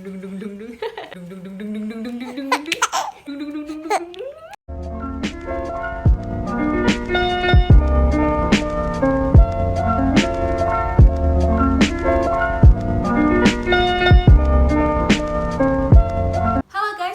guys,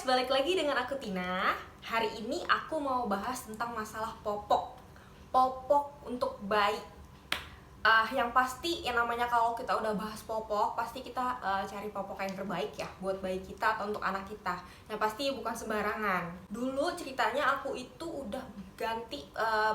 balik lagi dengan aku Tina. Hari ini aku mau bahas tentang masalah popok untuk bayi. Yang pasti yang namanya kalau kita udah bahas popok, pasti kita cari popok yang terbaik ya buat bayi kita atau untuk anak kita. Yang pasti bukan sembarangan. Dulu ceritanya aku itu udah ganti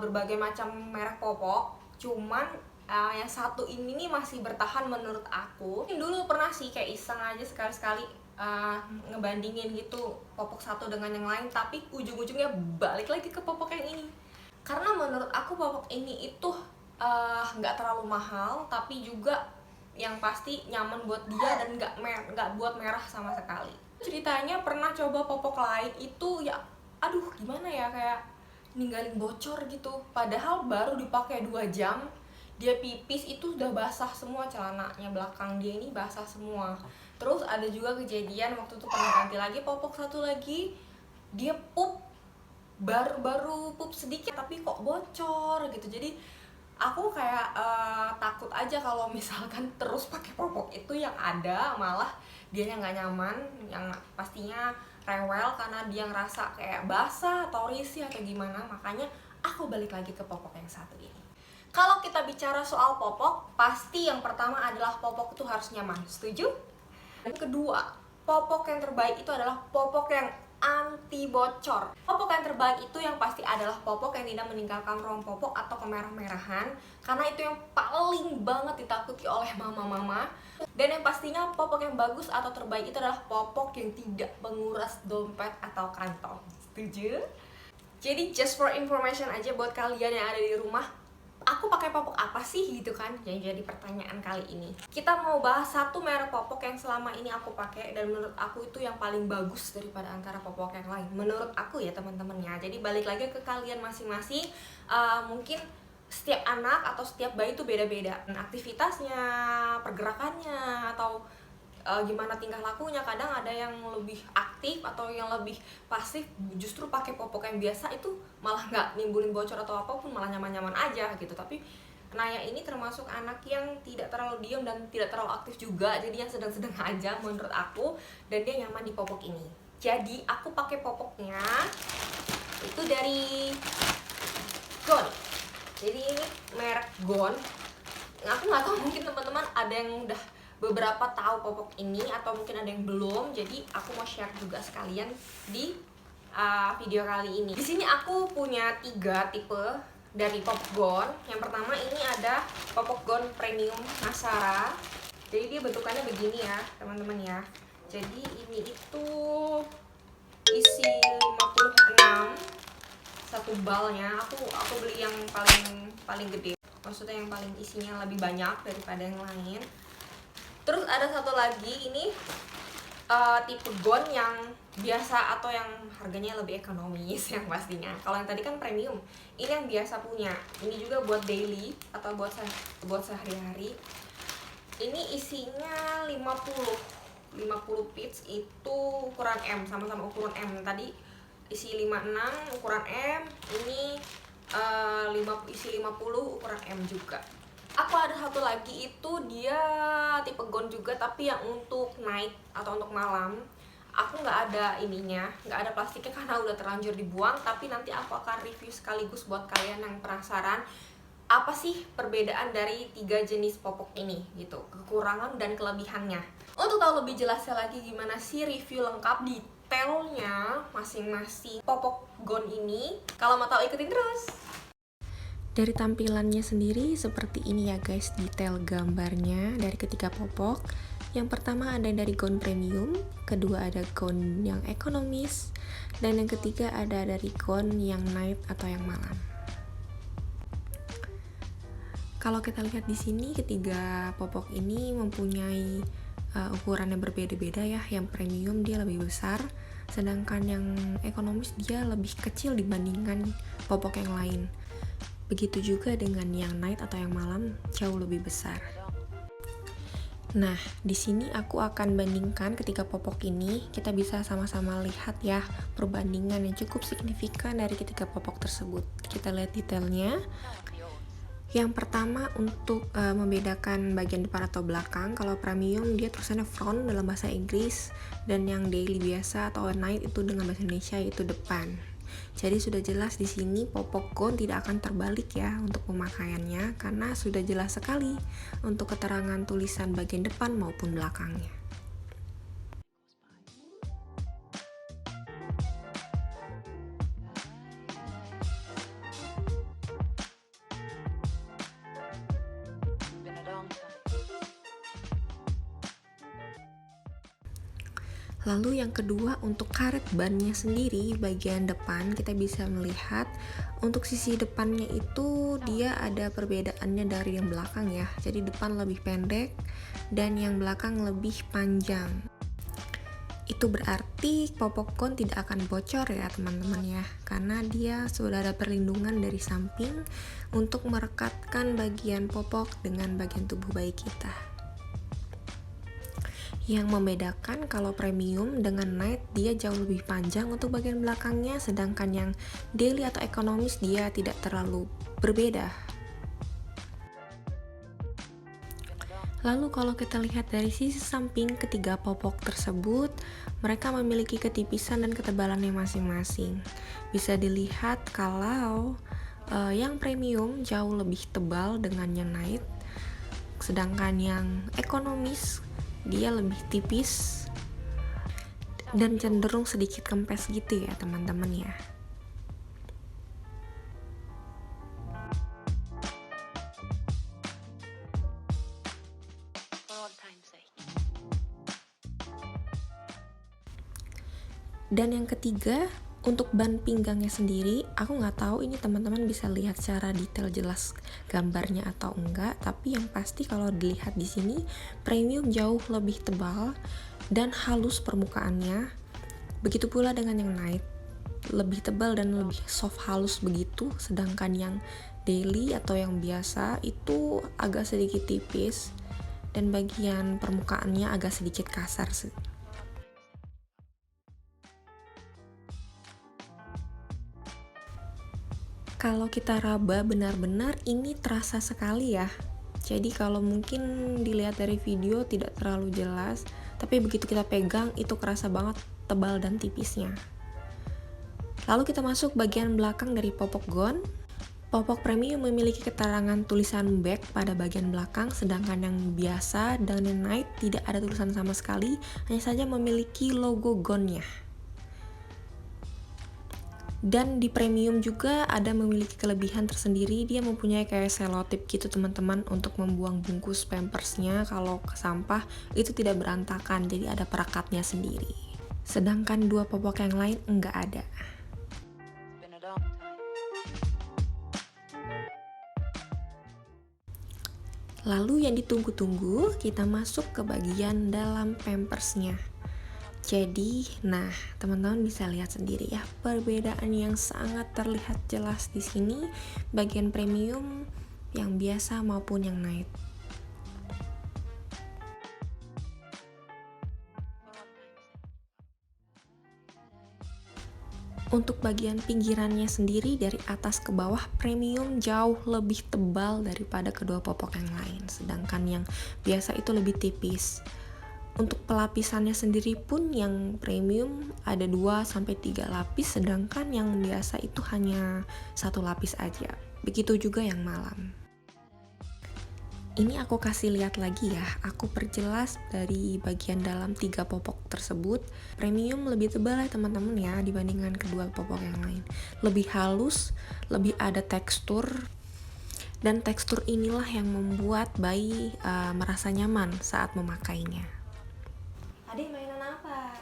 berbagai macam merek popok, cuman yang satu ini nih masih bertahan menurut aku. Dulu pernah sih kayak iseng aja sekali-sekali ngebandingin gitu popok satu dengan yang lain, tapi ujung-ujungnya balik lagi ke popok yang ini. Karena menurut aku popok ini itu nggak terlalu mahal, tapi juga yang pasti nyaman buat dia dan nggak buat merah sama sekali. Ceritanya pernah coba popok lain itu ya, aduh gimana ya, kayak ninggalin bocor gitu. Padahal baru dipakai 2 jam, dia pipis itu udah basah semua, celananya belakang dia ini basah semua. Terus ada juga kejadian waktu itu pernah ganti lagi popok satu lagi, dia pup baru pup sedikit tapi kok bocor gitu. Jadi aku kayak takut aja kalau misalkan terus pakai popok itu, yang ada malah dia yang nggak nyaman, yang pastinya rewel karena dia ngerasa kayak basah atau risih atau gimana. Makanya aku balik lagi ke popok yang satu ini. Kalau kita bicara soal popok, pasti yang pertama adalah popok itu harus nyaman. Setuju? Yang kedua, popok yang terbaik itu adalah popok yang anti bocor. Popok yang terbaik itu yang pasti adalah popok yang tidak meninggalkan ruang popok atau kemerah-merahan, karena itu yang paling banget ditakuti oleh mama-mama. Dan yang pastinya popok yang bagus atau terbaik itu adalah popok yang tidak menguras dompet atau kantong. Setuju? Jadi just for information aja buat kalian yang ada di rumah, aku pakai popok apa sih gitu kan, yang jadi pertanyaan kali ini. Kita mau bahas satu merek popok yang selama ini aku pakai dan menurut aku itu yang paling bagus daripada antara popok yang lain, menurut aku ya teman-teman ya. Jadi balik lagi ke kalian masing-masing, mungkin setiap anak atau setiap bayi itu beda-beda aktivitasnya, pergerakannya, atau gimana tingkah lakunya. Kadang ada yang lebih aktif atau yang lebih pasif, justru pakai popok yang biasa itu malah nggak nimbulin bocor atau apapun, malah nyaman-nyaman aja gitu. Tapi Naya ini termasuk anak yang tidak terlalu diam dan tidak terlalu aktif juga, jadi yang sedang-sedang aja menurut aku, dan dia nyaman di popok ini. Jadi aku pakai popoknya itu dari Gon. Jadi ini merek Gon. Aku nggak tahu, mungkin teman-teman ada yang udah beberapa tahu popok ini atau mungkin ada yang belum. Jadi aku mau share juga sekalian di video kali ini. Di sini aku punya 3 tipe dari popok Gon. Yang pertama ini ada popok Gon Premium Nasara. Jadi dia bentukannya begini ya teman-teman ya. Jadi ini itu isi 56 satu balnya. Aku beli yang paling gede, maksudnya yang paling isinya lebih banyak daripada yang lain. Terus ada satu lagi ini tipe Gon yang biasa atau yang harganya lebih ekonomis yang pastinya. Kalau yang tadi kan premium, ini yang biasa punya. Ini juga buat daily atau buat sehari-hari. Ini isinya 50 piece, itu ukuran M, sama-sama ukuran M. Tadi isi 56 ukuran M, ini isi 50 ukuran M juga. Aku ada satu lagi, itu dia tipe Gon juga tapi yang untuk night atau untuk malam. Aku nggak ada ininya, nggak ada plastiknya karena udah terlanjur dibuang. Tapi nanti aku akan review sekaligus buat kalian yang penasaran apa sih perbedaan dari 3 jenis popok ini gitu, kekurangan dan kelebihannya. Untuk tahu lebih jelasnya lagi gimana sih review lengkap detailnya masing-masing popok Gon ini, kalau mau tahu ikutin terus. Dari tampilannya sendiri seperti ini ya guys, detail gambarnya dari ketiga popok. Yang pertama ada dari Gon Premium, kedua ada Gon yang ekonomis, dan yang ketiga ada dari Gon yang night atau yang malam. Kalau kita lihat di sini, ketiga popok ini mempunyai ukuran yang berbeda-beda ya. Yang premium dia lebih besar, sedangkan yang ekonomis dia lebih kecil dibandingkan popok yang lain. Begitu juga dengan yang night atau yang malam, jauh lebih besar. Nah, di sini aku akan bandingkan ketiga popok ini. Kita bisa sama-sama lihat ya perbandingan yang cukup signifikan dari ketiga popok tersebut. Kita lihat detailnya. Yang pertama untuk membedakan bagian depan atau belakang. Kalau premium dia tulisannya front dalam bahasa Inggris, dan yang daily biasa atau night itu dengan bahasa Indonesia yaitu depan. Jadi sudah jelas di sini popok gown tidak akan terbalik ya untuk pemakaiannya, karena sudah jelas sekali untuk keterangan tulisan bagian depan maupun belakangnya. Lalu yang kedua untuk karet bannya sendiri bagian depan kita bisa melihat untuk sisi depannya itu dia ada perbedaannya dari yang belakang ya. Jadi depan lebih pendek dan yang belakang lebih panjang. Itu berarti popok gown tidak akan bocor ya teman-teman ya, karena dia sudah ada perlindungan dari samping untuk merekatkan bagian popok dengan bagian tubuh bayi kita. Yang membedakan kalau premium dengan night dia jauh lebih panjang untuk bagian belakangnya, sedangkan yang daily atau ekonomis dia tidak terlalu berbeda. Lalu kalau kita lihat dari sisi samping ketiga popok tersebut, mereka memiliki ketipisan dan ketebalannya masing-masing. Bisa dilihat kalau yang premium jauh lebih tebal dengan yang night, sedangkan yang ekonomis dia lebih tipis dan cenderung sedikit kempes gitu ya teman-teman ya. Dan yang ketiga untuk ban pinggangnya sendiri, aku nggak tahu ini teman-teman bisa lihat secara detail jelas gambarnya atau enggak, tapi yang pasti kalau dilihat di sini premium jauh lebih tebal dan halus permukaannya. Begitu pula dengan yang night, lebih tebal dan lebih soft halus begitu, sedangkan yang daily atau yang biasa itu agak sedikit tipis dan bagian permukaannya agak sedikit kasar. Kalau kita raba benar-benar ini terasa sekali ya. Jadi kalau mungkin dilihat dari video tidak terlalu jelas, tapi begitu kita pegang itu kerasa banget tebal dan tipisnya. Lalu kita masuk bagian belakang dari popok gown. Popok premium memiliki keterangan tulisan back pada bagian belakang, sedangkan yang biasa dan yang night tidak ada tulisan sama sekali, hanya saja memiliki logo gownnya. Dan di premium juga ada memiliki kelebihan tersendiri, dia mempunyai kayak selotip gitu teman-teman untuk membuang bungkus pampersnya kalau ke sampah itu tidak berantakan, jadi ada perekatnya sendiri. Sedangkan dua popok yang lain enggak ada. Lalu yang ditunggu-tunggu, kita masuk ke bagian dalam pampersnya. Jadi, nah teman-teman bisa lihat sendiri ya perbedaan yang sangat terlihat jelas di sini bagian premium yang biasa maupun yang night. Untuk bagian pinggirannya sendiri dari atas ke bawah premium jauh lebih tebal daripada kedua popok yang lain, sedangkan yang biasa itu lebih tipis. Untuk pelapisannya sendiri pun yang premium ada 2-3 lapis, sedangkan yang biasa itu hanya 1 lapis aja. Begitu juga yang malam. Ini aku kasih lihat lagi ya, aku perjelas dari bagian dalam 3 popok tersebut. Premium lebih tebal ya teman-teman ya dibandingkan kedua popok yang lain. Lebih halus, lebih ada tekstur. Dan tekstur inilah yang membuat bayi merasa nyaman saat memakainya. Adik mainan apa?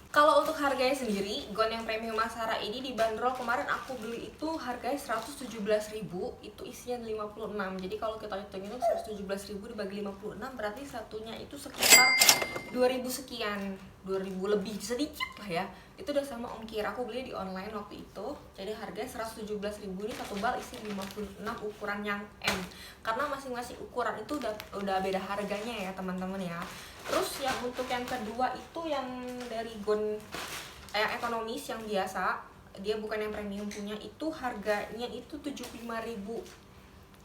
Kalau untuk harganya sendiri, gown yang premium Masara ini dibanderol kemarin aku beli itu harganya 117.000, itu isinya 56. Jadi kalau kita hitung itu 117.000 dibagi 56 berarti satunya itu sekitar 2000 sekian, 2000 lebih sedikit lah ya. Itu udah sama ongkir. Aku beli di online waktu itu. Jadi harganya 117.000. Ini satu bal isi 56 ukuran yang M. Karena masing-masing ukuran itu udah beda harganya ya teman-teman ya. Terus yang untuk yang kedua itu yang dari Gon yang ekonomis yang biasa, dia bukan yang premium punya, itu harganya itu 75.000.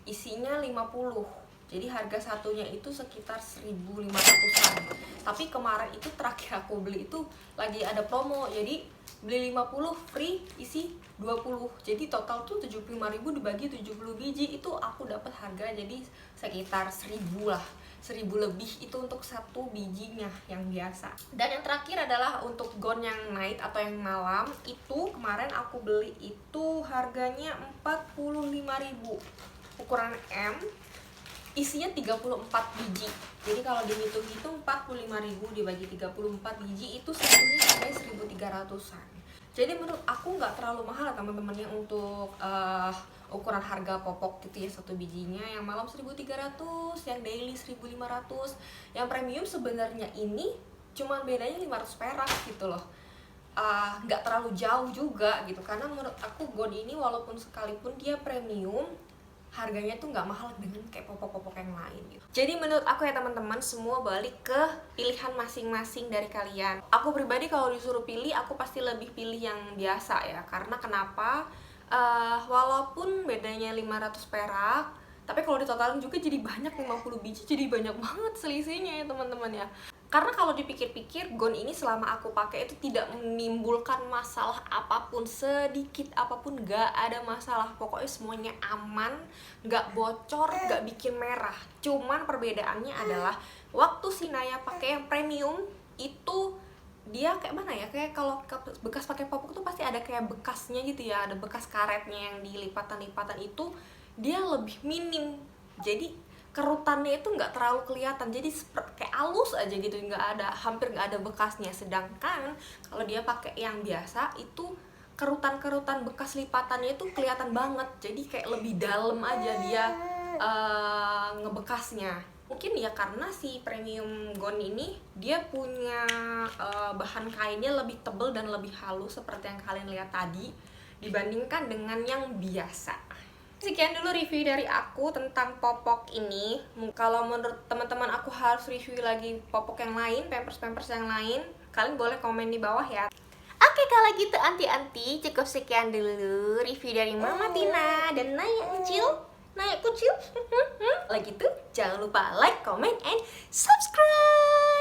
Isinya 50. Jadi harga satunya itu sekitar 1.500-an. Tapi kemarin itu terakhir aku beli itu lagi ada promo. Jadi beli 50 free isi 20. Jadi total tuh 75.000 dibagi 70 biji itu aku dapat harga jadi sekitar 1.000 lah. 1.000 lebih itu untuk satu bijinya yang biasa. Dan yang terakhir adalah untuk gown yang night atau yang malam. Itu kemarin aku beli itu harganya 45.000. Ukuran M, isinya 34 biji. Jadi kalau dihitung-hitung 45.000 dibagi 34 biji itu satunya sampai 1.300-an. Jadi menurut aku nggak terlalu mahal ya teman-teman ya untuk ukuran harga popok gitu ya satu bijinya. Yang malam 1.300, yang daily 1.500. Yang premium sebenarnya ini cuman bedanya 500 perak gitu loh. Nggak terlalu jauh juga gitu, karena menurut aku gown ini walaupun sekalipun dia premium, harganya tuh nggak mahal dengan kayak popok-popok yang lain gitu. Jadi menurut aku ya teman-teman, semua balik ke pilihan masing-masing dari kalian. Aku pribadi kalau disuruh pilih, aku pasti lebih pilih yang biasa ya. Karena kenapa? Walaupun bedanya 500 perak, tapi kalau ditotalin juga jadi banyak, 50 biji jadi banyak banget selisihnya ya teman-teman ya. Karena kalau dipikir-pikir, gown ini selama aku pakai itu tidak menimbulkan masalah apapun, sedikit apapun gak ada masalah. Pokoknya semuanya aman, gak bocor, gak bikin merah. Cuman perbedaannya adalah waktu si Naya pakai yang premium itu dia kayak mana ya, kayak kalau bekas pakai popok tuh pasti ada kayak bekasnya gitu ya, ada bekas karetnya yang di lipatan-lipatan itu dia lebih minim. Jadi kerutannya itu nggak terlalu kelihatan, jadi kayak halus aja gitu, hampir nggak ada bekasnya. Sedangkan kalau dia pakai yang biasa itu kerutan-kerutan bekas lipatannya itu kelihatan banget, jadi kayak lebih dalam aja dia ngebekasnya. Mungkin ya karena si premium gown ini dia punya bahan kainnya lebih tebal dan lebih halus seperti yang kalian lihat tadi dibandingkan dengan yang biasa. Sekian dulu review dari aku tentang popok ini. Kalau menurut teman-teman aku harus review lagi popok yang lain, pampers yang lain, kalian boleh komen di bawah ya. Oke, kalau gitu anti-anti, cukup sekian dulu review dari Mama Tina dan Naya Kucil. Kalau gitu jangan lupa like, comment, and subscribe.